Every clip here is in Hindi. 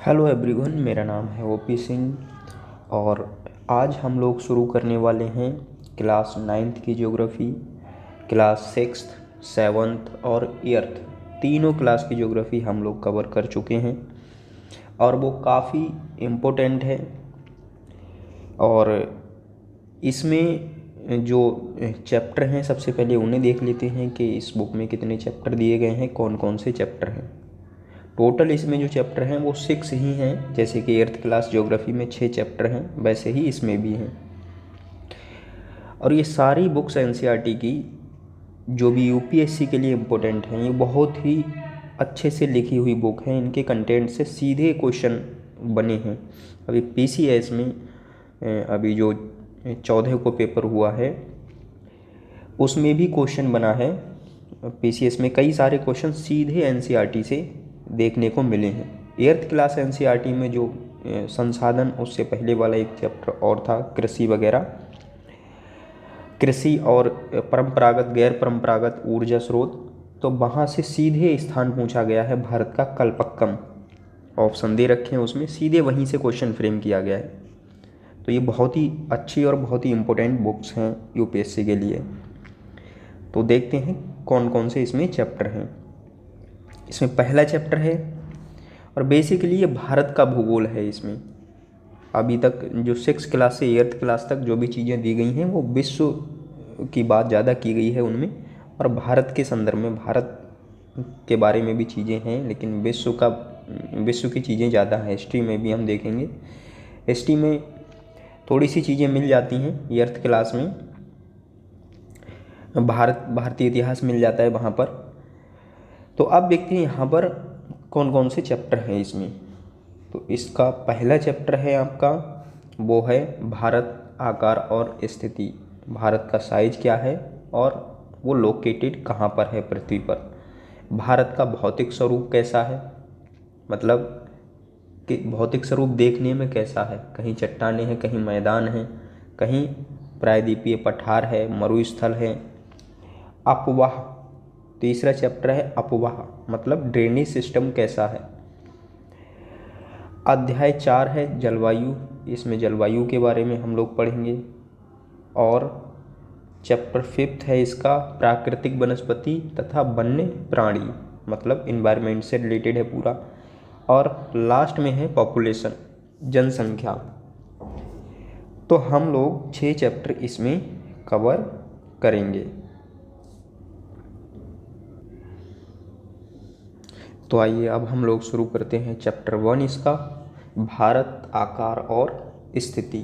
हेलो एवरीवन, मेरा नाम है ओपी सिंह और आज हम लोग शुरू करने वाले हैं क्लास 9th की ज्योग्राफ़ी। क्लास 6th, 7th और 8th तीनों क्लास की ज्योग्राफ़ी हम लोग कवर कर चुके हैं और वो काफ़ी इम्पोर्टेंट है। और इसमें जो चैप्टर हैं, सबसे पहले उन्हें देख लेते हैं कि इस बुक में कितने चैप्टर दिए गए हैं, कौन कौन से चैप्टर हैं। टोटल इसमें जो चैप्टर हैं वो 6 ही हैं। जैसे कि 8th क्लास ज्योग्राफी में 6 चैप्टर हैं, वैसे ही इसमें भी हैं। और ये सारी बुक्स एनसीईआरटी की जो भी यूपीएससी के लिए इम्पोर्टेंट हैं, ये बहुत ही अच्छे से लिखी हुई बुक है। इनके कंटेंट से सीधे क्वेश्चन बने हैं। अभी पीसीएस में अभी जो 14 को पेपर हुआ है उसमें भी क्वेश्चन बना है। पीसीएस में कई सारे क्वेश्चन सीधे एनसीईआरटी से देखने को मिले हैं। 8th क्लास एनसीईआरटी में जो संसाधन, उससे पहले वाला एक चैप्टर और था कृषि वगैरह, कृषि और परंपरागत गैर परंपरागत ऊर्जा स्रोत, तो वहाँ से सीधे स्थान पूछा गया है भारत का कल्पक्कम। ऑप्शन दे रखे हैं उसमें, सीधे वहीं से क्वेश्चन फ्रेम किया गया है। तो ये बहुत ही अच्छी और बहुत ही इम्पोर्टेंट बुक्स हैं यूपीएससी के लिए। तो देखते हैं कौन कौन से इसमें चैप्टर हैं। इसमें पहला चैप्टर है और बेसिकली ये भारत का भूगोल है। इसमें अभी तक जो 6th क्लास से 8th क्लास तक जो भी चीज़ें दी गई हैं वो विश्व की बात ज़्यादा की गई है उनमें, और भारत के संदर्भ में भारत के बारे में भी चीज़ें हैं, लेकिन विश्व की चीज़ें ज़्यादा हैं। हिस्ट्री में भी हम देखेंगे, हिस्ट्री में थोड़ी सी चीज़ें मिल जाती हैं। 8th क्लास में भारतीय इतिहास मिल जाता है वहाँ पर। तो अब देखते हैं यहाँ पर कौन कौन से चैप्टर हैं इसमें। तो इसका पहला चैप्टर है आपका, वो है भारत आकार और स्थिति। भारत का साइज क्या है और वो लोकेटेड कहाँ पर है पृथ्वी पर। भारत का भौतिक स्वरूप कैसा है, मतलब कि भौतिक स्वरूप देखने में कैसा है। कहीं चट्टानें हैं, कहीं मैदान हैं, कहीं प्रायद्वीपीय पठार है, मरुस्थल है। अपवाह, तीसरा चैप्टर है अपवाह, मतलब ड्रेनेज सिस्टम कैसा है। अध्याय 4 है जलवायु, इसमें जलवायु के बारे में हम लोग पढ़ेंगे। और चैप्टर 5 है इसका प्राकृतिक वनस्पति तथा वन्य प्राणी, मतलब इन्वायरमेंट से रिलेटेड है पूरा। और लास्ट में है पॉपुलेशन, जनसंख्या। तो हम लोग 6 चैप्टर इसमें कवर करेंगे। तो आइए अब हम लोग शुरू करते हैं चैप्टर 1 इसका, भारत आकार और स्थिति।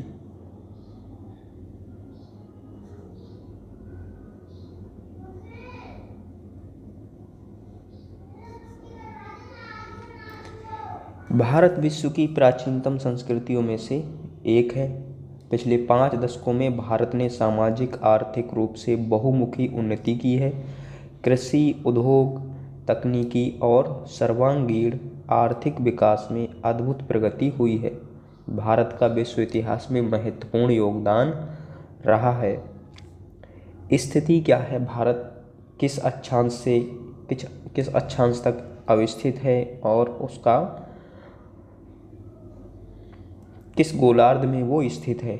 भारत विश्व की प्राचीनतम संस्कृतियों में से एक है। पिछले 5 दशकों में भारत ने सामाजिक आर्थिक रूप से बहुमुखी उन्नति की है। कृषि, उद्योग, तकनीकी और सर्वांगीण आर्थिक विकास में अद्भुत प्रगति हुई है। भारत का विश्व इतिहास में महत्वपूर्ण योगदान रहा है। स्थिति क्या है, भारत किस अक्षांश से किस अक्षांश तक अवस्थित है और उसका किस गोलार्ध में वो स्थित है।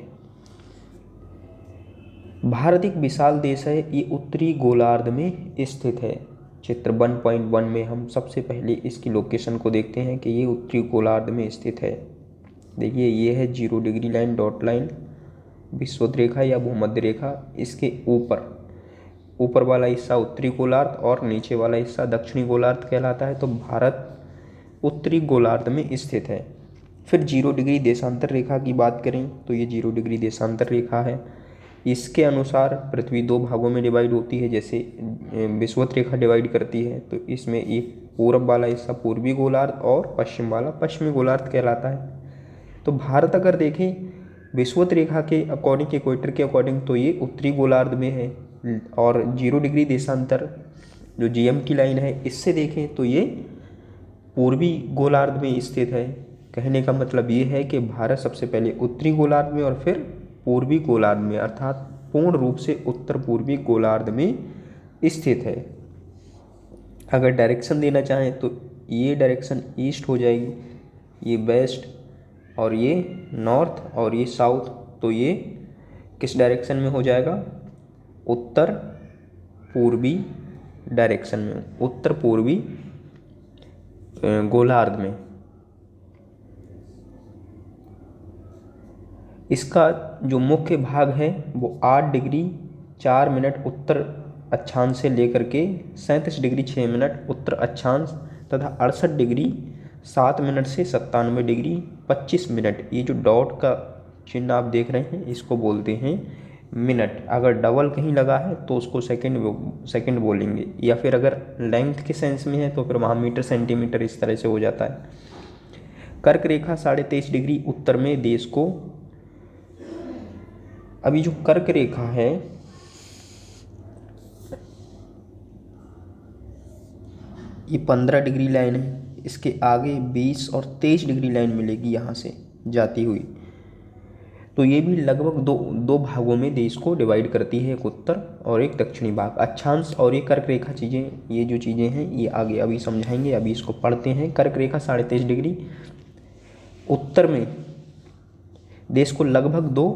भारत एक विशाल देश है, ये उत्तरी गोलार्ध में स्थित है। चित्र 1.1 में हम सबसे पहले इसकी लोकेशन को देखते हैं कि ये उत्तरी गोलार्ध में स्थित है। देखिए, ये है 0 डिग्री लाइन, डॉट लाइन, विषुवत रेखा या भूमध्य रेखा। इसके ऊपर वाला हिस्सा उत्तरी गोलार्ध और नीचे वाला हिस्सा दक्षिणी गोलार्ध कहलाता है। तो भारत उत्तरी गोलार्ध में स्थित है। फिर 0 डिग्री देशांतर रेखा की बात करें तो ये 0 डिग्री देशांतर रेखा है। इसके अनुसार पृथ्वी 2 भागों में डिवाइड होती है, जैसे विषुवत रेखा डिवाइड करती है। तो इसमें एक पूर्व वाला हिस्सा पूर्वी गोलार्ध और पश्चिम वाला पश्चिमी गोलार्ध कहलाता है। तो भारत अगर देखें विषुवत रेखा के अकॉर्डिंग, इक्वेटर के अकॉर्डिंग, तो ये उत्तरी गोलार्ध में है। और 0 डिग्री देशांतर जो जीएम की लाइन है, इससे देखें तो ये पूर्वी गोलार्ध में स्थित है। कहने का मतलब ये है कि भारत सबसे पहले उत्तरी गोलार्ध में और फिर पूर्वी गोलार्ध में, अर्थात पूर्ण रूप से उत्तर पूर्वी गोलार्ध में स्थित है। अगर डायरेक्शन देना चाहें तो ये डायरेक्शन ईस्ट हो जाएगी, ये वेस्ट और ये नॉर्थ और ये साउथ, तो ये किस डायरेक्शन में हो जाएगा? उत्तर पूर्वी डायरेक्शन में, उत्तर पूर्वी गोलार्ध में। इसका जो मुख्य भाग है वो 8 डिग्री 4 मिनट उत्तर अक्षांश से लेकर के 37 डिग्री 6 मिनट उत्तर अक्षांश तथा 68 डिग्री 7 मिनट से 97 डिग्री 25 मिनट, ये जो डॉट का चिन्ह आप देख रहे हैं इसको बोलते हैं मिनट। अगर डबल कहीं लगा है तो उसको सेकंड बोलेंगे, या फिर अगर लेंथ के सेंस में है तो फिर वहाँ मीटर सेंटीमीटर इस तरह से हो जाता है। कर्क रेखा 23.5 डिग्री उत्तर में देश को, अभी जो कर्क रेखा है ये 15 डिग्री लाइन है, इसके आगे 20 और 23 डिग्री लाइन मिलेगी यहाँ से जाती हुई, तो ये भी लगभग दो भागों में देश को डिवाइड करती है, एक उत्तर और एक दक्षिणी भाग। अक्षांश और ये कर्क रेखा चीज़ें, ये जो चीज़ें हैं ये आगे अभी समझाएंगे, अभी इसको पढ़ते हैं। कर्क रेखा 23.5 डिग्री उत्तर में देश को लगभग 2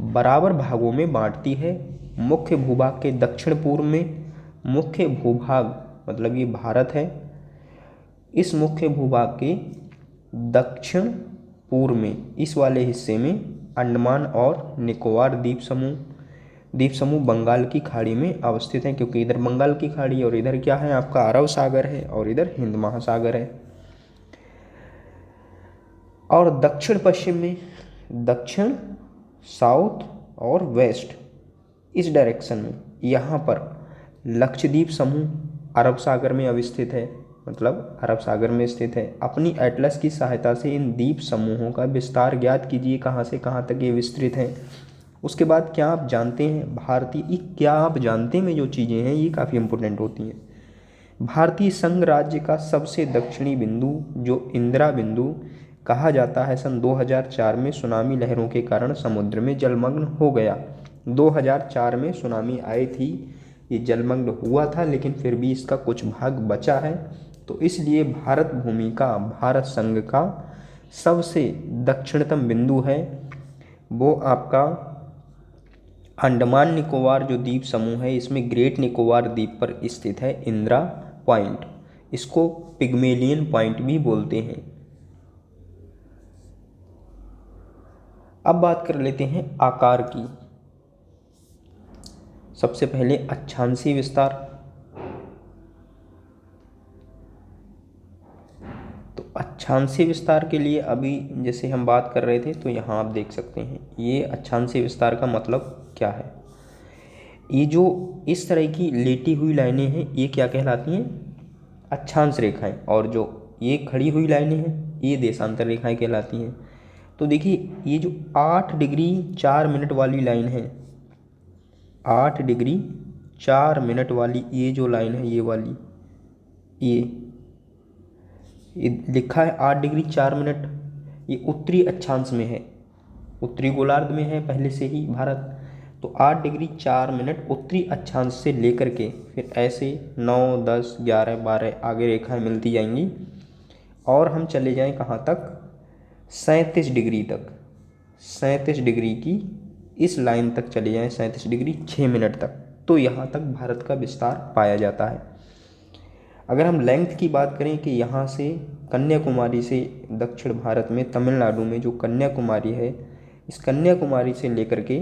बराबर भागों में बांटती है। मुख्य भूभाग के दक्षिण पूर्व में, मुख्य भूभाग मतलब ये भारत है, इस मुख्य भूभाग के दक्षिण पूर्व में इस वाले हिस्से में अंडमान और निकोबार द्वीप समूह बंगाल की खाड़ी में अवस्थित हैं, क्योंकि इधर बंगाल की खाड़ी और इधर क्या है आपका अरब सागर है और इधर हिंद महासागर है। और दक्षिण पश्चिम में, दक्षिण साउथ और वेस्ट इस डायरेक्शन में यहाँ पर लक्षद्वीप समूह अरब सागर में अवस्थित है, मतलब अरब सागर में स्थित है। अपनी एटलस की सहायता से इन द्वीप समूहों का विस्तार ज्ञात कीजिए, कहाँ से कहाँ तक ये विस्तृत हैं। उसके बाद क्या आप जानते हैं भारतीय, क्या आप जानते में जो चीज़ें हैं ये काफ़ी इंपॉर्टेंट होती हैं। भारतीय संघ राज्य का सबसे दक्षिणी बिंदु जो इंदिरा बिंदु कहा जाता है, सन 2004 में सुनामी लहरों के कारण समुद्र में जलमग्न हो गया। 2004 में सुनामी आई थी, ये जलमग्न हुआ था, लेकिन फिर भी इसका कुछ भाग बचा है, तो इसलिए भारत भूमि का, भारत संघ का सबसे दक्षिणतम बिंदु है वो आपका अंडमान निकोबार जो द्वीप समूह है, इसमें ग्रेट निकोबार द्वीप पर स्थित है इंदिरा पॉइंट, इसको पिग्मेलियन पॉइंट भी बोलते हैं। अब बात कर लेते हैं आकार की। सबसे पहले अक्षांशीय विस्तार, तो अक्षांशीय विस्तार के लिए अभी जैसे हम बात कर रहे थे तो यहाँ आप देख सकते हैं ये अक्षांशीय विस्तार का मतलब क्या है। ये जो इस तरह की लेटी हुई लाइनें हैं ये क्या कहलाती हैं? अक्षांश रेखाएं, और जो ये खड़ी हुई लाइनें हैं ये देशांतर रेखाएं कहलाती हैं। तो देखिए ये जो 8 डिग्री 4 मिनट वाली लाइन है, 8 डिग्री 4 मिनट वाली ये जो लाइन है, ये वाली ये लिखा है 8 डिग्री 4 मिनट, ये उत्तरी अक्षांश में है, उत्तरी गोलार्ध में है पहले से ही भारत। तो 8 डिग्री 4 मिनट उत्तरी अक्षांश से लेकर के फिर ऐसे 9, 10, 11, 12 आगे रेखाएं मिलती जाएंगी, और हम चले जाएं कहाँ तक? 37 डिग्री तक, 37 डिग्री की इस लाइन तक चले जाएं, 37 डिग्री 6 मिनट तक, तो यहाँ तक भारत का विस्तार पाया जाता है। अगर हम लेंथ की बात करें कि यहाँ से कन्याकुमारी से दक्षिण भारत में तमिलनाडु में जो कन्याकुमारी है, इस कन्याकुमारी से लेकर के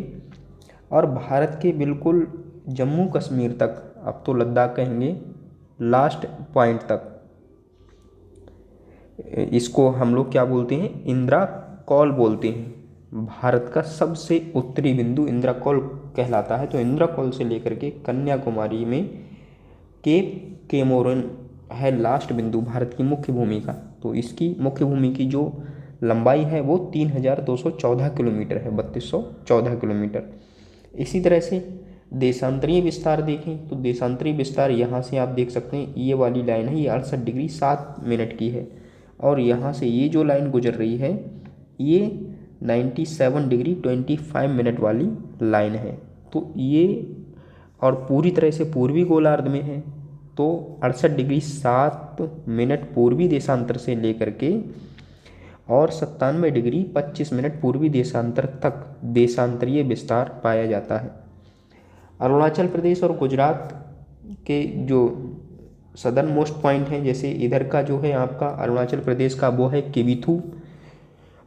और भारत के बिल्कुल जम्मू कश्मीर तक, अब तो लद्दाख कहेंगे, लास्ट पॉइंट तक, इसको हम लोग क्या बोलते हैं? इंदिरा कॉल बोलते हैं। भारत का सबसे उत्तरी बिंदु इंदिरा कॉल कहलाता है। तो इंदिरा कॉल से लेकर के कन्याकुमारी में केप केमोरन है लास्ट बिंदु भारत की मुख्य भूमि का। तो इसकी मुख्य भूमि की जो लंबाई है वो 3214 किलोमीटर है, 3214 किलोमीटर। इसी तरह से देशांतरीय विस्तार देखें तो देशांतरीय विस्तार यहाँ से आप देख सकते हैं, ये वाली लाइन है, ये 68 डिग्री 7 मिनट की है, और यहाँ से ये जो लाइन गुजर रही है ये 97 डिग्री 25 मिनट वाली लाइन है। तो ये और पूरी तरह से पूर्वी गोलार्ध में है, तो 68 डिग्री 7 मिनट पूर्वी देशांतर से लेकर के और 97 डिग्री 25 मिनट पूर्वी देशांतर तक देशांतरीय विस्तार पाया जाता है। अरुणाचल प्रदेश और गुजरात के जो सदर्न मोस्ट पॉइंट हैं, जैसे इधर का जो है आपका अरुणाचल प्रदेश का वो है किबिथू,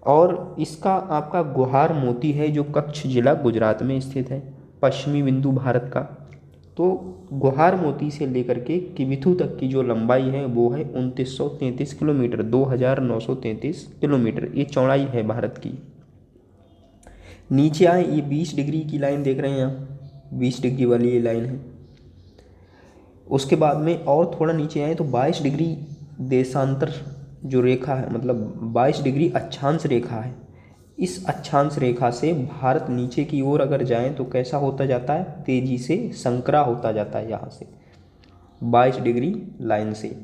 और इसका आपका गुहार मोती है जो कच्छ जिला गुजरात में स्थित है, पश्चिमी बिंदु भारत का। तो गुहार मोती से लेकर के किबिथू तक की जो लंबाई है वो है 2933 किलोमीटर, 2933 किलोमीटर ये चौड़ाई है भारत की। नीचे आए, ये 20 डिग्री की लाइन देख रहे हैं आप, 20 डिग्री वाली ये लाइन है। उसके बाद में और थोड़ा नीचे आए तो 22 डिग्री देशांतर जो रेखा है, मतलब 22 डिग्री अक्षांश रेखा है। इस अक्षांश रेखा से भारत नीचे की ओर अगर जाएं तो कैसा होता जाता है, तेजी से संकरा होता जाता है। यहाँ से 22 डिग्री लाइन से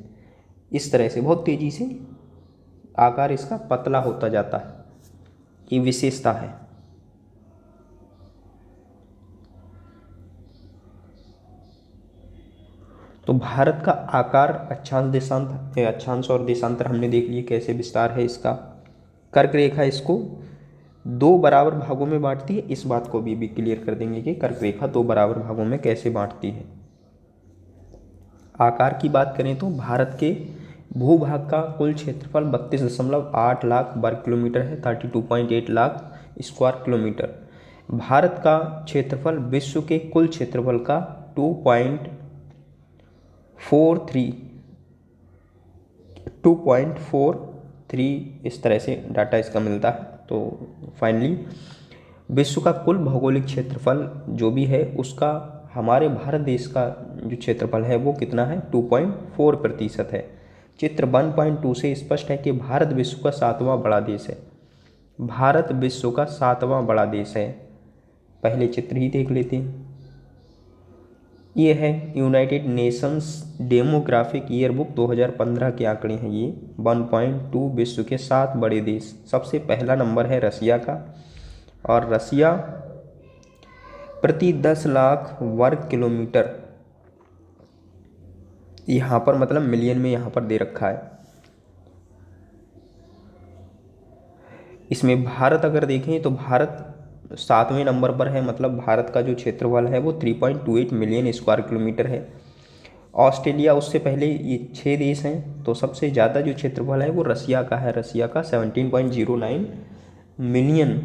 इस तरह से बहुत तेजी से आकार इसका पतला होता जाता है, ये विशेषता है। तो भारत का आकार अक्षांश और देशांतर हमने देख लिए कैसे विस्तार है इसका। कर्क रेखा इसको 2 बराबर भागों में बांटती है, इस बात को भी क्लियर कर देंगे कि कर्क रेखा 2 बराबर भागों में कैसे बांटती है। आकार की बात करें तो भारत के भूभाग का कुल क्षेत्रफल 32.8 लाख वर्ग किलोमीटर है, 32.8 लाख स्क्वायर किलोमीटर। भारत का क्षेत्रफल विश्व के कुल क्षेत्रफल का 2.43 इस तरह से डाटा इसका मिलता है। तो फाइनली विश्व का कुल भौगोलिक क्षेत्रफल जो भी है उसका हमारे भारत देश का जो क्षेत्रफल है वो कितना है, 2.4% है। चित्र 1.2 से स्पष्ट है कि भारत विश्व का 7वां बड़ा देश है। भारत विश्व का 7वां बड़ा देश है। पहले चित्र ही देख लेते हैं। ये है यूनाइटेड नेशंस डेमोग्राफिक ईयरबुक 2015 के आंकड़े हैं ये। 1.2 विश्व के 7 बड़े देश। सबसे पहला नंबर है रसिया का, और रसिया प्रति 10 लाख वर्ग किलोमीटर यहाँ पर, मतलब मिलियन में यहाँ पर दे रखा है। इसमें भारत अगर देखें तो भारत 7वें नंबर पर है, मतलब भारत का जो क्षेत्रफल है वो 3.28 मिलियन स्क्वायर किलोमीटर है। ऑस्ट्रेलिया उससे पहले, ये 6 देश हैं। तो सबसे ज़्यादा जो क्षेत्रफल है वो रसिया का है, रसिया का 17.09 मिलियन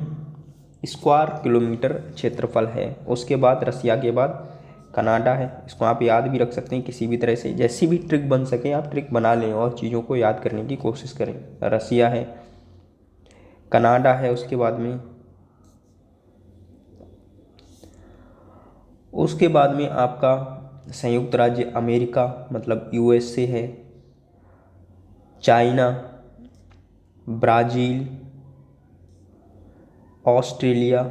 स्क्वायर किलोमीटर क्षेत्रफल है। उसके बाद रसिया के बाद कनाडा है। इसको आप याद भी रख सकते हैं किसी भी तरह से, जैसी भी ट्रिक बन सके आप ट्रिक बना लें और चीज़ों को याद करने की कोशिश करें। रसिया है, कनाडा है, उसके बाद में आपका संयुक्त राज्य अमेरिका मतलब यूएसए है, चाइना, ब्राज़ील, ऑस्ट्रेलिया,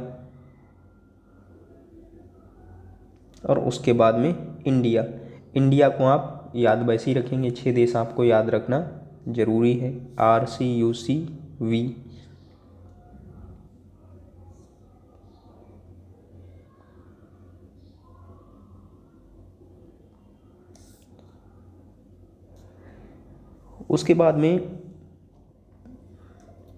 और उसके बाद में इंडिया। इंडिया को आप याद वैसे ही रखेंगे, 6 देश आपको याद रखना जरूरी है, RCUCV। उसके बाद में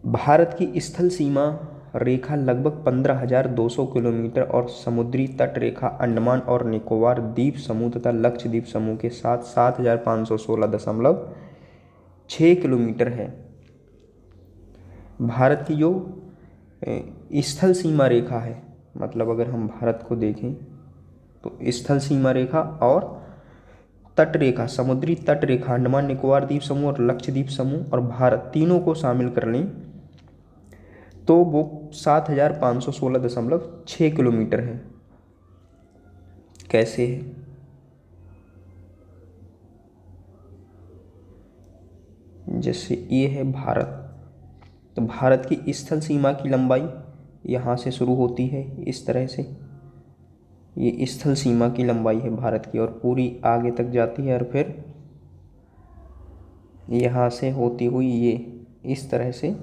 भारत की स्थल सीमा रेखा लगभग 15,200 किलोमीटर और समुद्री तट रेखा अंडमान और निकोबार द्वीप समूह तथा लक्षद्वीप समूह के साथ 7,516.6 किलोमीटर है। भारत की जो स्थल सीमा रेखा है, मतलब अगर हम भारत को देखें तो स्थल सीमा रेखा और तट रेखा, समुद्री तट रेखा, अंडमान निकोबार द्वीप समूह और लक्षद्वीप समूह और भारत तीनों को शामिल कर लें तो वो 7,516.6 किलोमीटर है। कैसे है, जैसे ये है भारत, तो भारत की स्थल सीमा की लंबाई यहाँ से शुरू होती है इस तरह से, ये स्थल सीमा की लंबाई है भारत की, और पूरी आगे तक जाती है और फिर यहाँ से होती हुई ये इस तरह से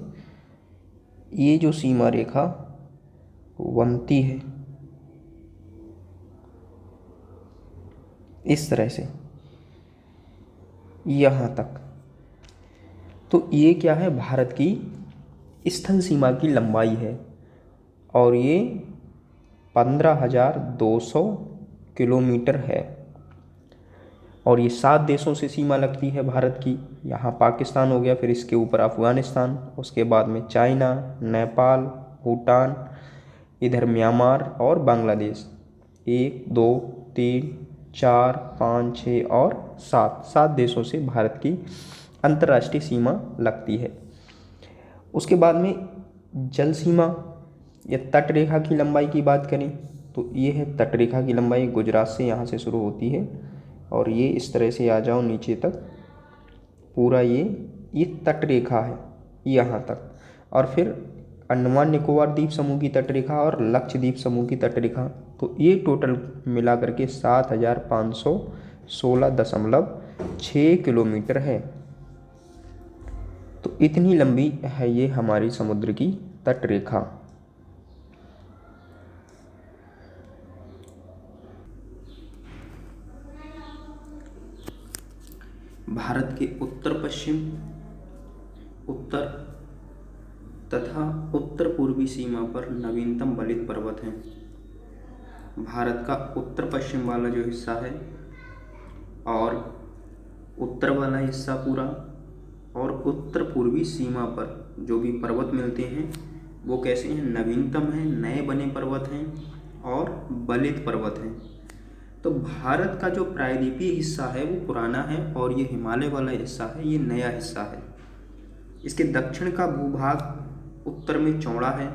ये जो सीमा रेखा बनती है इस तरह से यहाँ तक। तो ये क्या है, भारत की स्थल सीमा की लंबाई है और ये 15,200 किलोमीटर है। और ये 7 देशों से सीमा लगती है भारत की। यहाँ पाकिस्तान हो गया, फिर इसके ऊपर अफ़गानिस्तान, उसके बाद में चाइना, नेपाल, भूटान, इधर म्यांमार और बांग्लादेश। 1 2 3 4 5 6 और 7 देशों से भारत की अंतर्राष्ट्रीय सीमा लगती है। उसके बाद में जल सीमा या तट रेखा की लंबाई की बात करें तो ये है तट रेखा की लंबाई। गुजरात से यहाँ से शुरू होती है और ये इस तरह से आ जाओ नीचे तक, पूरा ये तट रेखा है यहाँ तक। और फिर अंडमान निकोबार द्वीप समूह की तट रेखा और लक्षद्वीप समूह की तट रेखा, तो ये टोटल मिला करके 7,516.6 किलोमीटर है। तो इतनी लंबी है ये हमारी समुद्र की तट रेखा। भारत के उत्तर पश्चिम, उत्तर तथा उत्तर पूर्वी सीमा पर नवीनतम बलित पर्वत हैं। भारत का उत्तर पश्चिम वाला जो हिस्सा है और उत्तर वाला हिस्सा पूरा और उत्तर पूर्वी सीमा पर जो भी पर्वत मिलते हैं वो कैसे हैं, नवीनतम हैं, नए बने पर्वत हैं और बलित पर्वत हैं। तो भारत का जो प्रायद्वीपीय हिस्सा है वो पुराना है और ये हिमालय वाला हिस्सा है ये नया हिस्सा है। इसके दक्षिण का भूभाग उत्तर में चौड़ा है,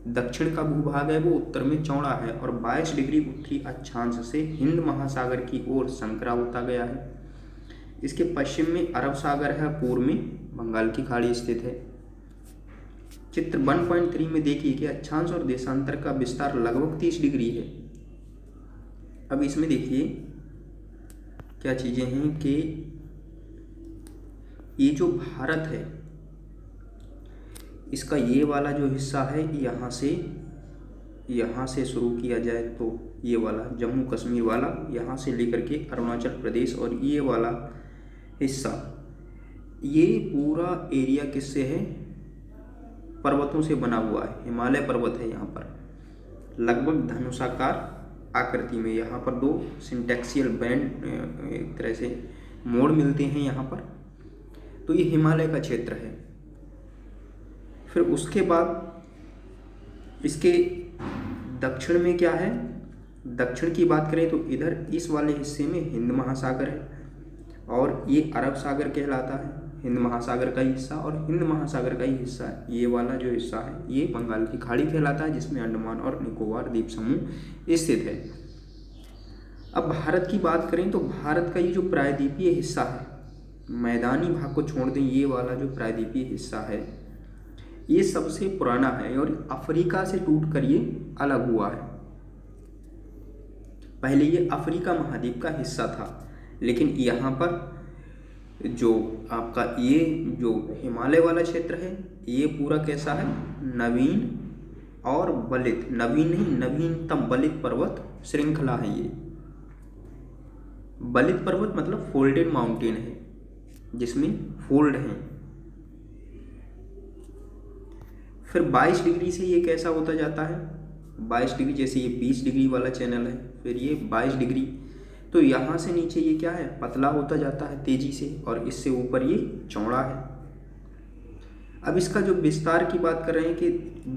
दक्षिण का भूभाग है वो उत्तर में चौड़ा है और 22 डिग्री उत्तरी अक्षांश से हिंद महासागर की ओर संकरा होता गया है। इसके पश्चिम में अरब सागर है, पूर्व में बंगाल की खाड़ी स्थित है। चित्र 1.3 में देखिए कि अक्षांश और देशांतर का विस्तार लगभग 30 डिग्री है। अब इसमें देखिए क्या चीज़ें हैं कि ये जो भारत है इसका ये वाला जो हिस्सा है यहाँ से शुरू किया जाए तो ये वाला जम्मू कश्मीर वाला, यहाँ से लेकर के अरुणाचल प्रदेश और ये वाला हिस्सा, ये पूरा एरिया किससे है, पर्वतों से बना हुआ है। हिमालय पर्वत है यहाँ पर लगभग धनुषाकार आकृति में। यहाँ पर 2 सिंटेक्सियल बैंड एक तरह से मोड़ मिलते हैं यहाँ पर, तो ये हिमालय का क्षेत्र है। फिर उसके बाद इसके दक्षिण में क्या है, दक्षिण की बात करें तो इधर इस वाले हिस्से में हिंद महासागर है और ये अरब सागर कहलाता है, हिंद महासागर का हिस्सा। और हिंद महासागर का ही हिस्सा है ये वाला जो हिस्सा है ये बंगाल की खाड़ी कहलाता है, जिसमें अंडमान और निकोबार द्वीप समूह स्थित है। अब भारत की बात करें तो भारत का ये जो प्रायद्वीपीय हिस्सा है, मैदानी भाग को छोड़ दें, ये वाला जो प्रायद्वीपीय हिस्सा है ये सबसे पुराना है और अफ्रीका से टूट कर ये अलग हुआ है। पहले ये अफ्रीका महाद्वीप का हिस्सा था, लेकिन यहाँ पर जो आपका ये जो हिमालय वाला क्षेत्र है ये पूरा कैसा है, नवीन और बलित, नवीन नहीं नवीनतम बलित पर्वत श्रृंखला है। ये बलित पर्वत मतलब फोल्डेड माउंटेन है जिसमें फोल्ड हैं। फिर 22 डिग्री से ये कैसा होता जाता है, 22 डिग्री, जैसे ये 20 डिग्री वाला चैनल है, फिर ये 22 डिग्री, तो यहाँ से नीचे ये क्या है, पतला होता जाता है तेजी से और इससे ऊपर ये चौड़ा है। अब इसका जो विस्तार की बात कर रहे हैं कि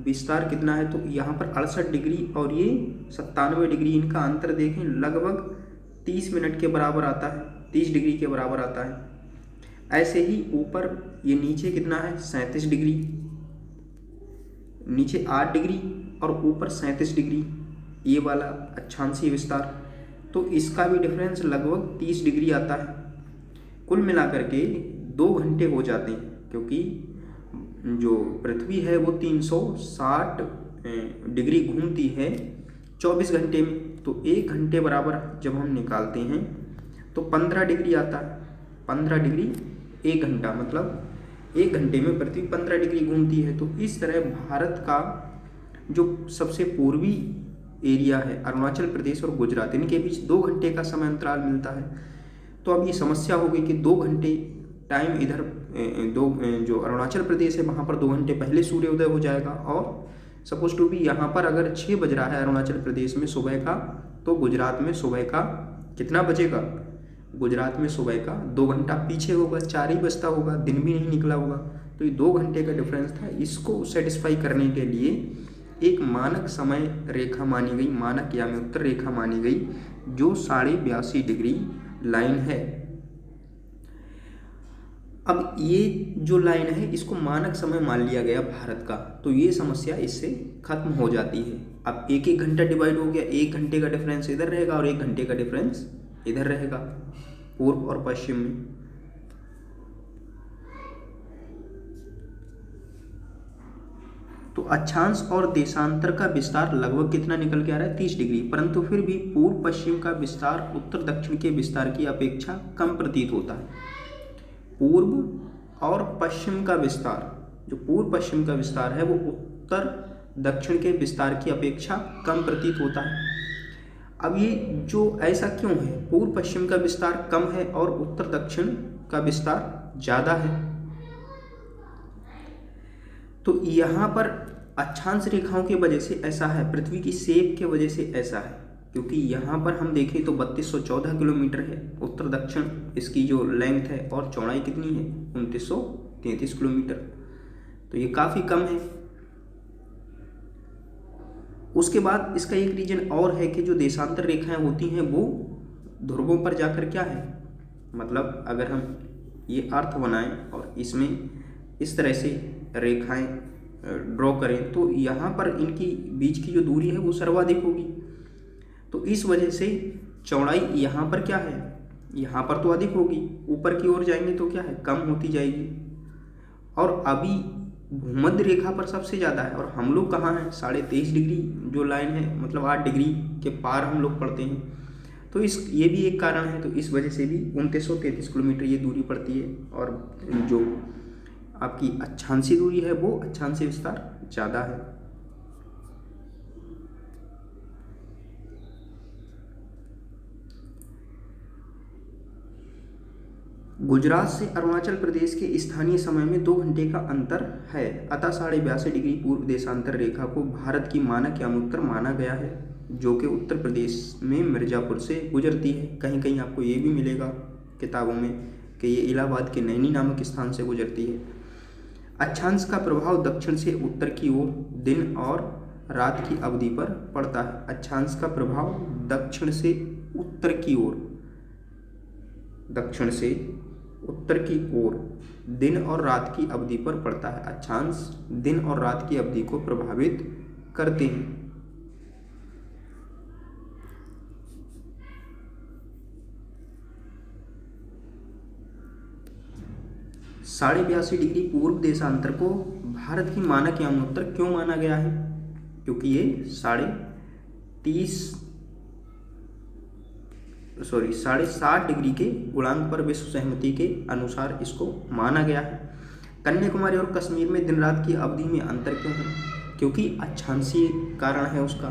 विस्तार कितना है, तो यहाँ पर 68 डिग्री और ये 97 डिग्री, इनका अंतर देखें लगभग 30 मिनट के बराबर आता है, 30 डिग्री के बराबर आता है। ऐसे ही ऊपर ये नीचे कितना है, 37 डिग्री, नीचे 8 डिग्री और ऊपर 37 डिग्री, ये वाला अक्षांशीय विस्तार, तो इसका भी डिफरेंस लगभग 30 डिग्री आता है। कुल मिलाकर के 2 घंटे हो जाते हैं, क्योंकि जो पृथ्वी है वो 360 डिग्री घूमती है 24 घंटे में, तो 1 घंटे बराबर जब हम निकालते हैं तो 15 डिग्री आता है। 15 डिग्री 1 घंटा, मतलब 1 घंटे में पृथ्वी 15 डिग्री घूमती है। तो इस तरह भारत का जो सबसे पूर्वी एरिया है, अरुणाचल प्रदेश और गुजरात, इनके बीच 2 घंटे का समय अंतराल मिलता है। तो अब ये समस्या हो गई कि 2 घंटे टाइम इधर जो अरुणाचल प्रदेश है वहाँ पर 2 घंटे पहले सूर्योदय हो जाएगा। और सपोज टू भी यहाँ पर अगर 6 बज रहा है अरुणाचल प्रदेश में सुबह का, तो गुजरात में सुबह का कितना बजेगा? गुजरात में सुबह का 2 घंटा पीछे होगा, 4 ही बजता होगा, दिन भी नहीं निकला होगा। तो ये 2 घंटे का डिफरेंस था। इसको सेटिस्फाई करने के लिए एक मानक समय रेखा मानी गई, मानक यानी उत्तर रेखा मानी गई, जो 82.5 डिग्री लाइन है। अब ये जो लाइन है इसको मानक समय मान लिया गया भारत का, तो ये समस्या इससे खत्म हो जाती है। अब 1-1 घंटा डिवाइड हो गया, 1 घंटे का डिफरेंस इधर रहेगा और 1 घंटे का डिफरेंस इधर रहेगा, पूर्व और पश्चिम में। तो अक्षांश और देशांतर का विस्तार लगभग कितना निकल के आ रहा है? 30 डिग्री। परंतु फिर भी पूर्व पश्चिम का विस्तार उत्तर दक्षिण के विस्तार की अपेक्षा कम प्रतीत होता है। पूर्व और पश्चिम का विस्तार, जो पूर्व पश्चिम का विस्तार है वो उत्तर दक्षिण के विस्तार की अपेक्षा कम प्रतीत होता है। अब ये जो ऐसा क्यों है? पूर्व पश्चिम का विस्तार कम है और उत्तर दक्षिण का विस्तार ज़्यादा है। तो यहाँ पर अक्षांश रेखाओं की वजह से ऐसा है, पृथ्वी की शेप की वजह से ऐसा है, क्योंकि यहाँ पर हम देखें तो 3214 किलोमीटर है उत्तर दक्षिण इसकी जो लेंथ है, और चौड़ाई कितनी है? 2933 किलोमीटर। तो ये काफ़ी कम है। उसके बाद इसका एक रीजन और है कि जो देशांतर रेखाएं होती हैं वो ध्रुवों पर जाकर क्या है, मतलब अगर हम ये अर्थ बनाएं और इसमें इस तरह से रेखाएं ड्रॉ करें तो यहाँ पर इनकी बीच की जो दूरी है वो सर्वाधिक होगी। तो इस वजह से चौड़ाई यहाँ पर क्या है, यहाँ पर तो अधिक होगी, ऊपर की ओर जाएंगे तो क्या है, कम होती जाएगी। और अभी भूमध्य रेखा पर सबसे ज़्यादा है, और हम लोग कहाँ हैं? 23.5 डिग्री जो लाइन है, मतलब 8 डिग्री के पार हम लोग पड़ते हैं। तो ये भी एक कारण है। तो इस वजह से भी 2933 किलोमीटर ये दूरी पड़ती है, और जो आपकी अक्षांशीय दूरी है वो अक्षांशीय विस्तार ज़्यादा है। गुजरात से अरुणाचल प्रदेश के स्थानीय समय में 2 घंटे का अंतर है, अतः 82.5 डिग्री पूर्व देशांतर रेखा को भारत की मानक यामोत्तर माना गया है, जो कि उत्तर प्रदेश में मिर्ज़ापुर से गुजरती है। कहीं कहीं आपको ये भी मिलेगा किताबों में कि ये इलाहाबाद के नैनी नामक स्थान से गुजरती है। अक्षांश का प्रभाव दक्षिण से उत्तर की ओर दिन और रात की अवधि पर पड़ता है। अक्षांश का प्रभाव दक्षिण से उत्तर की ओर, दक्षिण से उत्तर की ओर दिन और रात की अवधि पर पड़ता है। अक्षांश दिन और रात की अवधि को प्रभावित करते हैं। साढ़े 82 डिग्री पूर्व देशांतर को भारत की मानक यामोत्तर क्यों माना गया है? क्योंकि ये 60 डिग्री के गुणांक पर विश्व सहमति के अनुसार इसको माना गया है। कन्याकुमारी और कश्मीर में दिन रात की अवधि में अंतर क्यों है? क्योंकि अक्षांशीय कारण है उसका।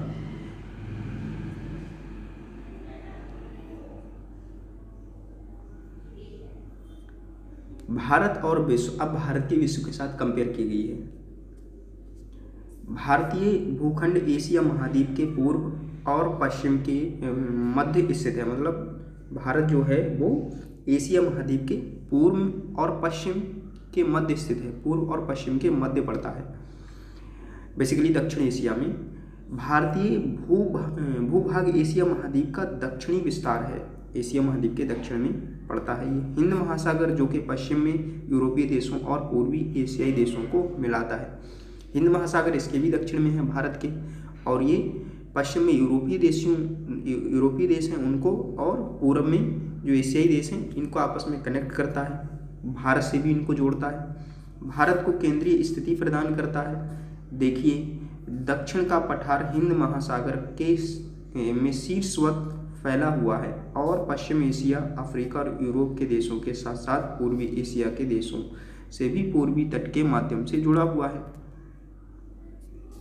भारत और विश्व, अब भारत की विश्व के साथ कंपेयर की गई है। भारतीय भूखंड एशिया महाद्वीप के पूर्व और पश्चिम के मध्य स्थित है, मतलब भारत जो है वो एशिया महाद्वीप के पूर्व और पश्चिम के मध्य स्थित है, पूर्व और पश्चिम के मध्य पड़ता है, बेसिकली दक्षिण एशिया में। भारतीय भूभाग एशिया महाद्वीप का दक्षिणी विस्तार है, एशिया महाद्वीप के दक्षिण में पड़ता है। ये हिंद महासागर जो कि पश्चिम में यूरोपीय देशों और पूर्वी एशियाई देशों को मिलाता है। हिंद महासागर इसके भी दक्षिण में है भारत के, और ये पश्चिम में यूरोपीय देश हैं उनको, और पूर्व में जो एशियाई देश हैं इनको आपस में कनेक्ट करता है, भारत से भी इनको जोड़ता है, भारत को केंद्रीय स्थिति प्रदान करता है। देखिए दक्षिण का पठार हिंद महासागर के में शीर्षवत फैला हुआ है, और पश्चिम एशिया, अफ्रीका और यूरोप के देशों के साथ साथ पूर्वी एशिया के देशों से भी पूर्वी तट के माध्यम से जुड़ा हुआ है।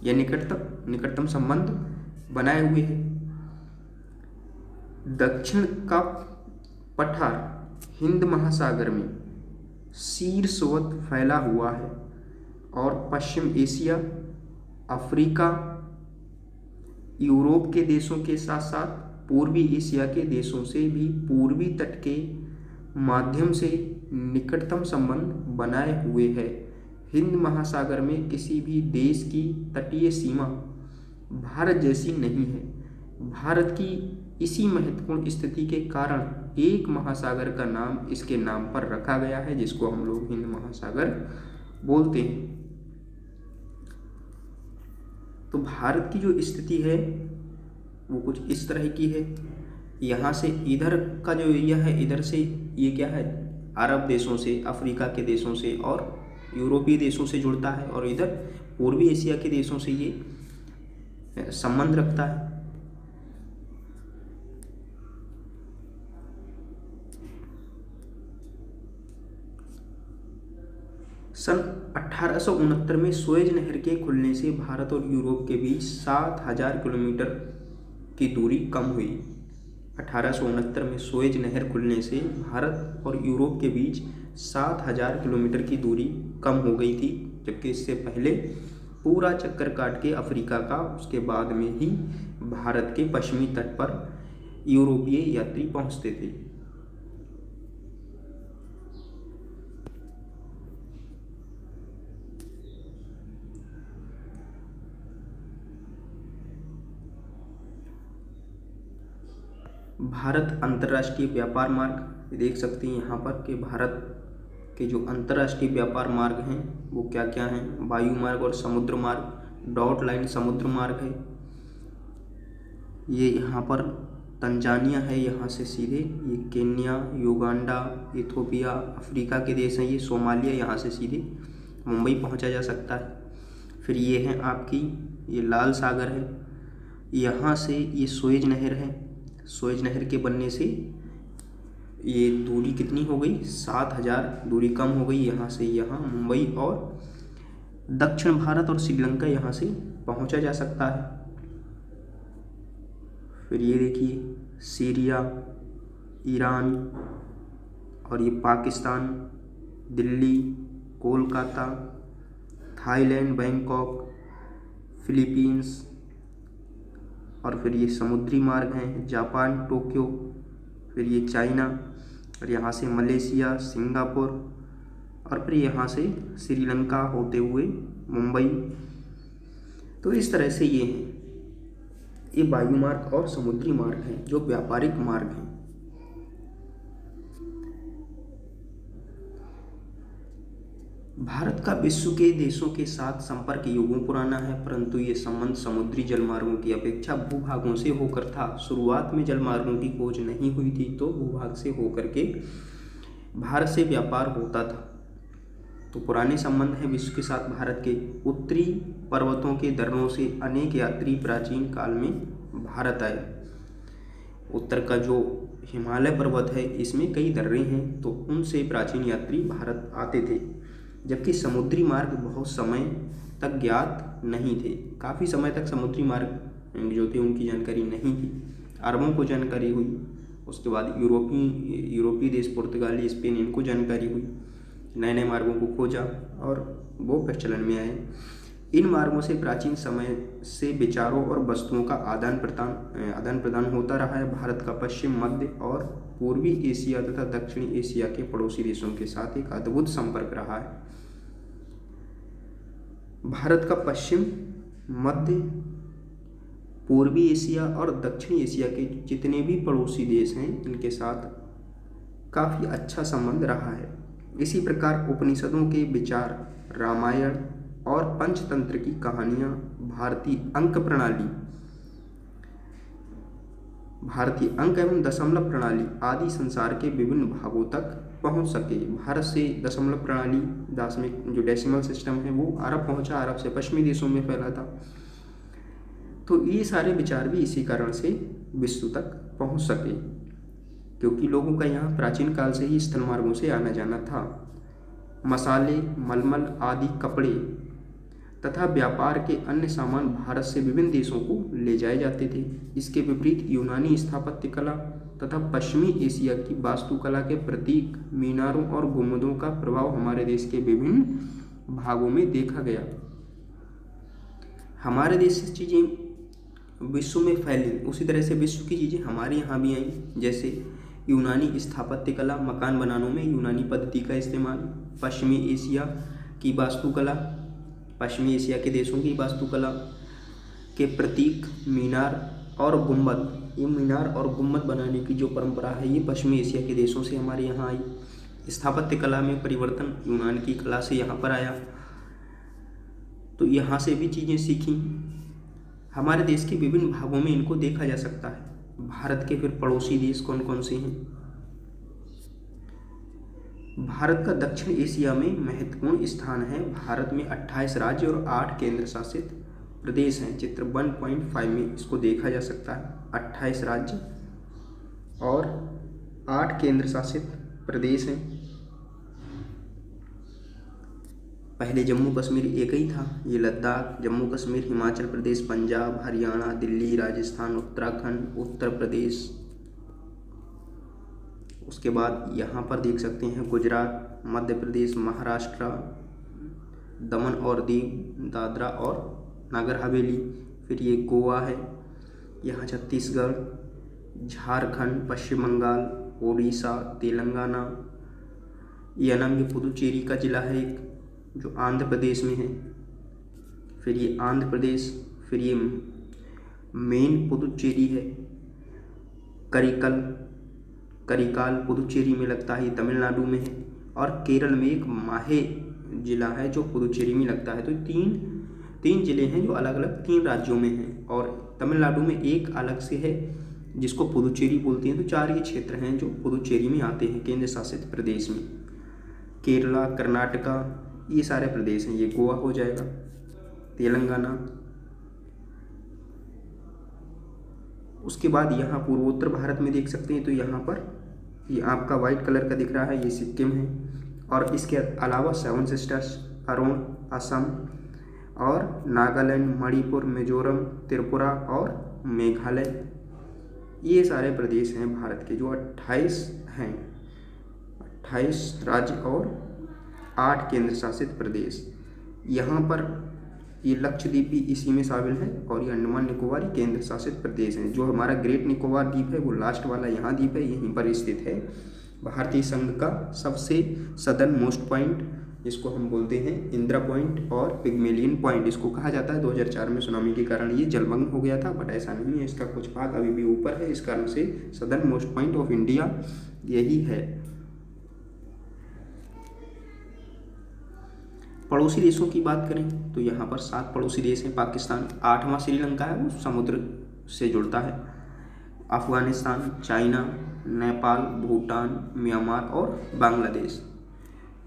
यह निकटतम संबंध बनाए हुए है। दक्षिण का पठार हिंद महासागर में शीर्षवत फैला हुआ है और पश्चिम एशिया, अफ्रीका, यूरोप के देशों के साथ साथ पूर्वी एशिया के देशों से भी पूर्वी तट के माध्यम से निकटतम संबंध बनाए हुए है। हिंद महासागर में किसी भी देश की तटीय सीमा भारत जैसी नहीं है। भारत की इसी महत्वपूर्ण स्थिति के कारण एक महासागर का नाम इसके नाम पर रखा गया है, जिसको हम लोग हिंद महासागर बोलते हैं। तो भारत की जो स्थिति है वो कुछ इस तरह की है। यहाँ से इधर का जो एरिया है, इधर से ये क्या है, अरब देशों से, अफ्रीका के देशों से और यूरोपीय देशों से जुड़ता है, और इधर पूर्वी एशिया के देशों से ये संबंध रखता है। सन 1869 में सुएज नहर के खुलने से भारत और यूरोप के बीच 7000 किलोमीटर की दूरी कम हुई। 1869 में सुएज नहर खुलने से भारत और यूरोप के बीच 7000 किलोमीटर की दूरी कम हो गई थी, जबकि इससे पहले पूरा चक्कर काट के अफ्रीका का, उसके बाद में ही भारत के पश्चिमी तट पर यूरोपीय यात्री पहुंचते थे। भारत अंतर्राष्ट्रीय व्यापार मार्ग देख सकते हैं यहाँ पर कि भारत के जो अंतर्राष्ट्रीय व्यापार मार्ग हैं वो क्या क्या हैं। वायु मार्ग और समुद्र मार्ग, डॉट लाइन समुद्र मार्ग है। ये यहाँ पर तंजानिया है, यहाँ से सीधे ये केन्या, युगांडा, इथोपिया, अफ्रीका के देश हैं। ये सोमालिया, यहाँ से सीधे मुंबई पहुँचा जा सकता है। फिर ये है आपकी, ये लाल सागर है, यहाँ से ये सुएज नहर है। सुएज नहर के बनने से ये दूरी कितनी हो गई, 7000 दूरी कम हो गई। यहाँ से यहाँ मुंबई और दक्षिण भारत और श्रीलंका यहाँ से पहुँचा जा सकता है। फिर ये देखिए सीरिया, ईरान और ये Pakistan, Delhi, Kolkata, Thailand, Bangkok, Philippines, और फिर ये समुद्री मार्ग हैं, जापान, टोक्यो, फिर ये चाइना, और यहाँ से मलेशिया, सिंगापुर, और फिर यहाँ से श्रीलंका होते हुए मुंबई। तो इस तरह से ये हैं, ये वायु मार्ग और समुद्री मार्ग हैं जो व्यापारिक मार्ग हैं। भारत का विश्व के देशों के साथ संपर्क युगों पुराना है, परंतु ये संबंध समुद्री जलमार्गों की अपेक्षा भूभागों से होकर था। शुरुआत में जलमार्गों की खोज नहीं हुई थी, तो भूभाग से होकर के भारत से व्यापार होता था। तो पुराने संबंध हैं विश्व के साथ भारत के। उत्तरी पर्वतों के दर्रों से अनेक यात्री प्राचीन काल में भारत आए। उत्तर का जो हिमालय पर्वत है, इसमें कई दर्रे हैं, तो उनसे प्राचीन यात्री भारत आते थे। जबकि समुद्री मार्ग बहुत समय तक ज्ञात नहीं थे। काफ़ी समय तक समुद्री मार्ग जो थे उनकी जानकारी नहीं थी। अरबों को जानकारी हुई, उसके बाद यूरोपीय देश, पुर्तगाली, स्पेन, इनको जानकारी हुई। नए नए मार्गों को खोजा और वो प्रचलन में आए। इन मार्गों से प्राचीन समय से विचारों और वस्तुओं का आदान प्रदान होता रहा है। भारत का पश्चिम, मध्य और पूर्वी एशिया तथा दक्षिणी एशिया के पड़ोसी देशों के साथ एक अद्भुत संपर्क रहा है। भारत का पश्चिम, मध्य, पूर्वी एशिया और दक्षिणी एशिया के जितने भी पड़ोसी देश हैं, इनके साथ काफ़ी अच्छा संबंध रहा है। इसी प्रकार उपनिषदों के विचार, रामायण और पंचतंत्र की कहानियाँ, भारतीय अंक एवं दशमलव प्रणाली आदि संसार के विभिन्न भागों तक पहुंच सके। भारत से दशमलव प्रणाली, दार्शनिक जो डेसिमल सिस्टम है, वो अरब पहुंचा, अरब से पश्चिमी देशों में फैला था। तो ये सारे विचार भी इसी कारण से विश्व तक पहुंच सके, क्योंकि लोगों का यहाँ प्राचीन काल से ही स्थल मार्गों से आना जाना था। मसाले, मलमल आदि कपड़े तथा व्यापार के अन्य सामान भारत से विभिन्न देशों को ले जाए जाते थे। इसके विपरीत यूनानी स्थापत्य कला तथा पश्चिमी एशिया की वास्तुकला के प्रतीक मीनारों और गुंबदों का प्रभाव हमारे देश के विभिन्न भागों में देखा गया। हमारे देश से चीज़ें विश्व में फैली, उसी तरह से विश्व की चीज़ें हमारे यहाँ भी आई। जैसे यूनानी स्थापत्य कला, मकान बनाने में यूनानी पद्धति का इस्तेमाल। पश्चिमी एशिया की वास्तुकला, पश्चिमी एशिया के देशों की वास्तुकला के प्रतीक मीनार और गुंबद, ये मीनार और गुंबद बनाने की जो परंपरा है ये पश्चिमी एशिया के देशों से हमारे यहाँ आई। स्थापत्य कला में परिवर्तन यूनान की कला से यहाँ पर आया, तो यहाँ से भी चीज़ें सीखी। हमारे देश के विभिन्न भागों में इनको देखा जा सकता है। भारत के फिर पड़ोसी देश कौन कौन से हैं? भारत का दक्षिण एशिया में महत्वपूर्ण स्थान है। भारत में 28 राज्य और 8 केंद्र शासित प्रदेश हैं। चित्र 1.5 में इसको देखा जा सकता है। 28 राज्य और 8 केंद्र शासित प्रदेश हैं। पहले जम्मू कश्मीर एक ही था, ये लद्दाख, जम्मू कश्मीर, हिमाचल प्रदेश, पंजाब, हरियाणा, दिल्ली, राजस्थान, उत्तराखंड, उत्तर प्रदेश। उसके बाद यहाँ पर देख सकते हैं गुजरात, मध्य प्रदेश, महाराष्ट्र, दमन और दीव, दादरा और नगर हवेली। फिर ये गोवा है, यहाँ छत्तीसगढ़, झारखंड, पश्चिम बंगाल, उड़ीसा, तेलंगाना। ये अनंग पुदुचेरी का जिला है एक, जो आंध्र प्रदेश में है। फिर ये आंध्र प्रदेश, फिर ये मेन पुदुचेरी है। करिकाल पुदुचेरी में लगता है, ये तमिलनाडु में है। और केरल में एक माहे जिला है जो पुदुचेरी में लगता है। तो तीन जिले हैं जो अलग अलग 3 राज्यों में हैं, और तमिलनाडु में एक अलग से है जिसको पुदुचेरी बोलते हैं। तो 4 ये क्षेत्र हैं जो पुदुचेरी में आते हैं, केंद्र शासित प्रदेश में। केरला, कर्नाटका, ये सारे प्रदेश हैं। ये गोवा हो जाएगा, तेलंगाना। उसके बाद यहाँ पूर्वोत्तर भारत में देख सकते हैं, तो यहाँ पर ये आपका वाइट कलर का दिख रहा है, ये सिक्किम है। और इसके अलावा 7 सिस्टर्स, अरुण, असम और नागालैंड, मणिपुर, मिजोरम, त्रिपुरा और मेघालय। ये सारे प्रदेश हैं भारत के, जो 28 हैं। 28 राज्य और 8 केंद्र शासित प्रदेश। यहाँ पर ये लक्षद्वीप भी इसी में शामिल है, और ये अंडमान निकोबार केंद्र शासित प्रदेश हैं। जो हमारा ग्रेट निकोबार द्वीप है वो लास्ट वाला यहाँ द्वीप है, यहीं पर स्थित है। भारतीय संघ का सबसे सदर्न मोस्ट पॉइंट, जिसको हम बोलते हैं इंदिरा पॉइंट और पिग्मेलियन पॉइंट, इसको कहा जाता है। 2004 में सुनामी के कारण ये जलमग्न हो गया था, बट ऐसा नहीं है, इसका कुछ भाग अभी भी ऊपर है। इस कारण से southern most point of India यही है। पड़ोसी देशों की बात करें तो यहाँ पर 7 पड़ोसी देश हैं। पाकिस्तान, 8वां श्रीलंका है, वो समुद्र से जुड़ता है। अफगानिस्तान, चाइना, नेपाल, भूटान, म्यांमार और बांग्लादेश।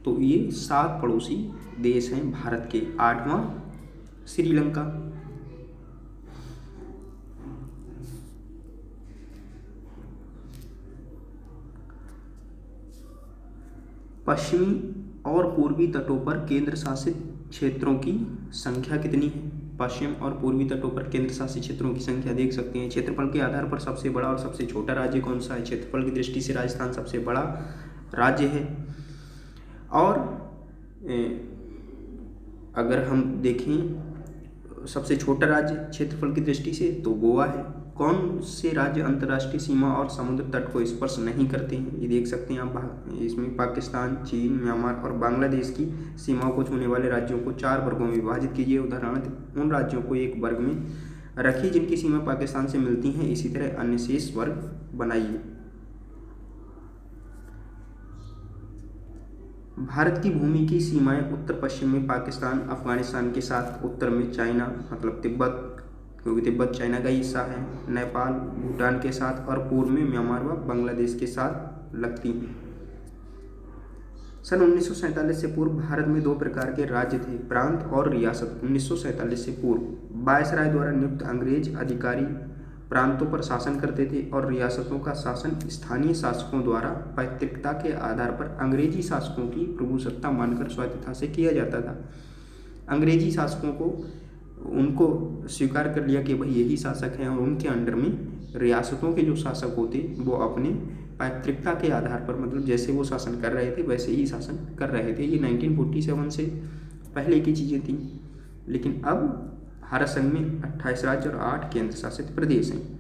तो ये 7 पड़ोसी देश हैं भारत के। 8वां श्रीलंका। पश्चिमी और पूर्वी तटों पर केंद्र शासित क्षेत्रों की संख्या कितनी है? पश्चिम और पूर्वी तटों पर केंद्र शासित क्षेत्रों की संख्या देख सकते हैं। क्षेत्रफल के आधार पर सबसे बड़ा और सबसे छोटा राज्य कौन सा है? क्षेत्रफल की दृष्टि से राजस्थान सबसे बड़ा राज्य है। और अगर हम देखें सबसे छोटा राज्य क्षेत्रफल की दृष्टि से तो गोवा है। कौन से राज्य अंतर्राष्ट्रीय सीमा और समुद्र तट को स्पर्श नहीं करते हैं? ये देख सकते हैं आप, इसमें पाकिस्तान, चीन, म्यांमार और बांग्लादेश की सीमाओं को छूने वाले राज्यों को 4 वर्गों में विभाजित कीजिए। उदाहरण उन राज्यों को एक वर्ग में रखिए जिनकी सीमा पाकिस्तान से मिलती हैं, इसी तरह अन्य शेष वर्ग बनाइए। भारत की भूमि की सीमाएं उत्तर पश्चिम में पाकिस्तान, अफगानिस्तान के साथ, उत्तर में चाइना मतलब तिब्बत, क्योंकि तिब्बत चाइना का हिस्सा है, नेपाल, भूटान के साथ, और पूर्व में म्यांमार व बांग्लादेश के साथ लगती हैं। सन 1947 से पूर्व भारत में 2 प्रकार के राज्य थे, प्रांत और रियासत। 1947 से पूर्व वायसराय द्वारा नियुक्त अंग्रेज अधिकारी प्रांतों पर शासन करते थे और रियासतों का शासन स्थानीय शासकों द्वारा पैतृकता के आधार पर अंग्रेजी शासकों की प्रभुसत्ता मानकर स्वायत्तता से किया जाता था। अंग्रेजी शासकों को उनको स्वीकार कर लिया कि भाई यही शासक हैं और उनके अंडर में रियासतों के जो शासक होते वो अपने पैतृकता के आधार पर, मतलब जैसे वो शासन कर रहे थे वैसे ही शासन कर रहे थे। ये 1947 से पहले की चीज़ें थी। लेकिन अब भारत संघ में 28 राज्य और 8 केंद्र शासित प्रदेश हैं।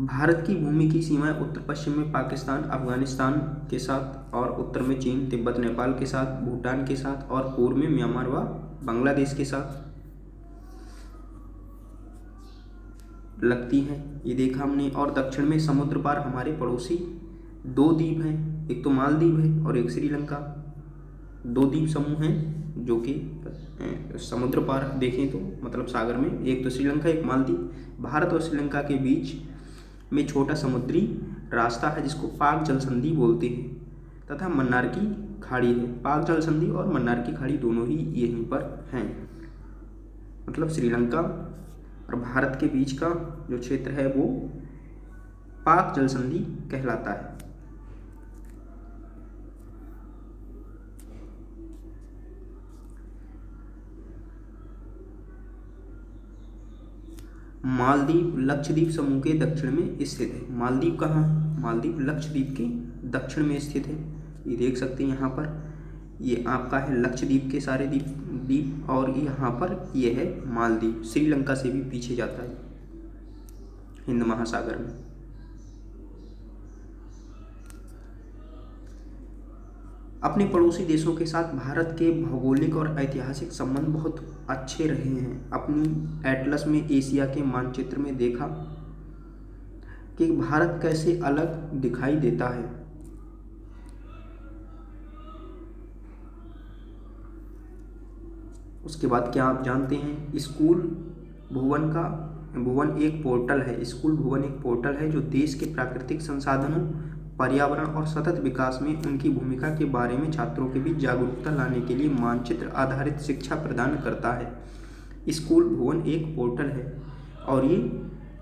भारत की भूमि की सीमाएं उत्तर पश्चिम में पाकिस्तान अफगानिस्तान के साथ, और उत्तर में चीन तिब्बत नेपाल के साथ, भूटान के साथ, और पूर्व में म्यांमार व बांग्लादेश के साथ लगती हैं। ये देखा हमने। और दक्षिण में समुद्र पार हमारे पड़ोसी 2 द्वीप हैं, एक तो मालदीव है और एक श्रीलंका। 2 द्वीप समूह हैं जो कि समुद्र पार देखें तो मतलब सागर में, एक तो श्रीलंका एक मालदीव। भारत और श्रीलंका के बीच में छोटा समुद्री रास्ता है जिसको पाक जल संधि बोलते हैं, तथा मन्नार की खाड़ी है। पाक जल संधि और मन्नार की खाड़ी दोनों ही यहीं पर हैं। मतलब श्रीलंका और भारत के बीच का जो क्षेत्र है वो पाक जल संधि कहलाता है। मालदीव लक्षद्वीप समूह के दक्षिण में स्थित है। मालदीव कहाँ है? मालदीव लक्षद्वीप के दक्षिण में स्थित है। ये देख सकते हैं यहाँ पर, ये आपका है लक्षद्वीप के सारे द्वीप, और यहाँ पर ये है मालदीव। श्रीलंका से भी पीछे जाता है हिंद महासागर में। अपने पड़ोसी देशों के साथ भारत के भौगोलिक और ऐतिहासिक संबंध बहुत अच्छे रहे हैं। अपनी एटलस में एशिया के मानचित्र में देखा कि भारत कैसे अलग दिखाई देता है। उसके बाद क्या आप जानते हैं, स्कूल भुवन एक पोर्टल है। स्कूल भुवन एक पोर्टल है जो देश के प्राकृतिक संसाधनों, पर्यावरण और सतत विकास में उनकी भूमिका के बारे में छात्रों के बीच जागरूकता लाने के लिए मानचित्र आधारित शिक्षा प्रदान करता है। स्कूल भुवन एक पोर्टल है और ये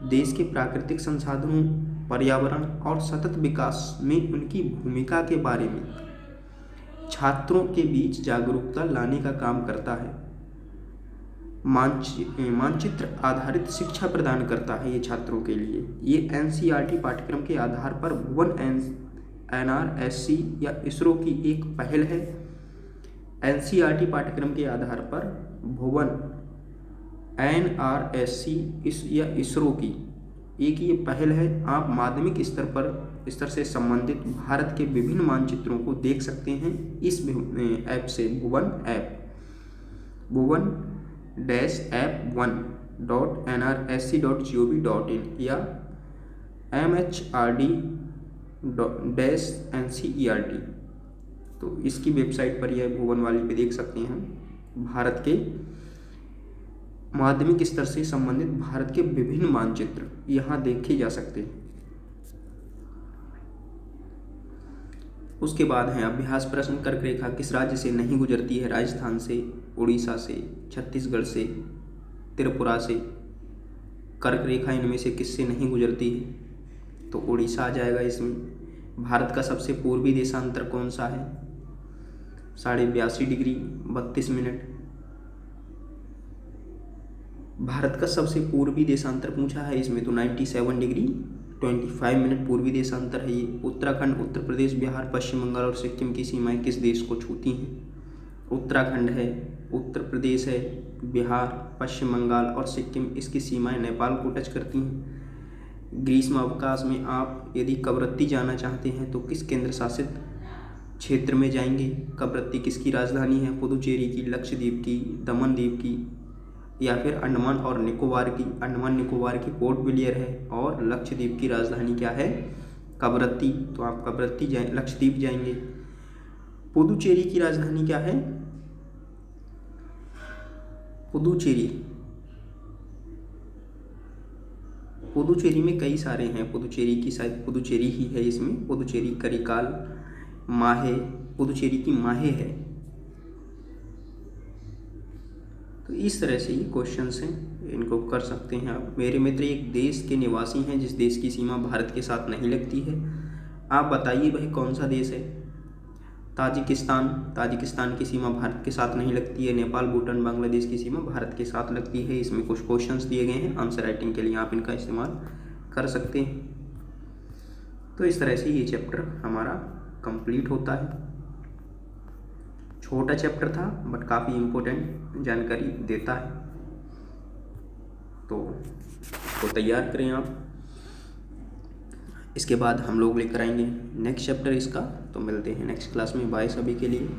देश के प्राकृतिक संसाधनों, पर्यावरण और सतत विकास में उनकी भूमिका के बारे में छात्रों के बीच जागरूकता लाने का काम करता है। मानचित्र आधारित शिक्षा प्रदान करता है ये छात्रों के लिए। ये एनसीईआरटी पाठ्यक्रम के आधार पर भुवन एनआरएससी या इसरो की एक पहल है। एनसीईआरटी पाठ्यक्रम के आधार पर भुवन एनआरएससी या इसरो की एक ये पहल है। आप माध्यमिक स्तर से संबंधित भारत के विभिन्न मानचित्रों को देख सकते हैं इस ऐप से। भुवन-app1.nrsc.gov.in या MHRD-NCERT, तो इसकी वेबसाइट पर यह भुवन वाली पे देख सकते हैं। भारत के माध्यमिक स्तर से संबंधित भारत के विभिन्न मानचित्र यहाँ देखे जा सकते हैं। उसके बाद है अभ्यास प्रश्न। कर्क रेखा किस राज्य से नहीं गुजरती है? राजस्थान से, उड़ीसा से, छत्तीसगढ़ से, त्रिपुरा से। कर्क रेखा इनमें से किससे नहीं गुजरती है? तो उड़ीसा आ जाएगा इसमें। भारत का सबसे पूर्वी देशांतर कौन सा है? 82.5 डिग्री 32 मिनट। भारत का सबसे पूर्वी देशांतर पूछा है इसमें तो 97 डिग्री 25 मिनट पूर्वी देशांतर है ये। उत्तराखंड, उत्तर प्रदेश, बिहार, पश्चिम बंगाल और सिक्किम की सीमाएं किस देश को छूती हैं? उत्तराखंड है, उत्तर प्रदेश है, बिहार, पश्चिम बंगाल और सिक्किम, इसकी सीमाएं नेपाल को टच करती हैं। ग्रीष्म अवकाश में आप यदि कवरत्ती जाना चाहते हैं तो किस केंद्र शासित क्षेत्र में जाएंगे? कवरत्ती किसकी राजधानी है? पुदुचेरी की, लक्षद्वीप की, दमन द्वीप की, या फिर अंडमान और निकोबार की? अंडमान निकोबार की पोर्ट ब्लेयर है और लक्षद्वीप की राजधानी क्या है? कवरत्ती। तो आप कवरत्ती लक्षद्वीप जाएंगे। पुदुचेरी की राजधानी क्या है? पुदुचेरी में कई सारे हैं। पुदुचेरी की शायद पुदुचेरी ही है इसमें। पुदुचेरी, करिकाल, माहे, पुदुचेरी की माहे है। तो इस तरह से ये क्वेश्चंस हैं, इनको कर सकते हैं आप। मेरे मित्र एक देश के निवासी हैं जिस देश की सीमा भारत के साथ नहीं लगती है। आप बताइए भाई कौन सा देश है? ताजिकिस्तान की सीमा भारत के साथ नहीं लगती है। नेपाल, भूटान, बांग्लादेश की सीमा भारत के साथ लगती है। इसमें कुछ क्वेश्चंस दिए गए हैं, आंसर राइटिंग के लिए आप इनका इस्तेमाल कर सकते हैं। तो इस तरह से ये चैप्टर हमारा कंप्लीट होता है। छोटा चैप्टर था बट काफ़ी इम्पोर्टेंट जानकारी देता है, तो तैयार करें आप। इसके बाद हम लोग लेकर आएंगे नेक्स्ट चैप्टर इसका। तो मिलते हैं नेक्स्ट क्लास में। बाय सभी के लिए।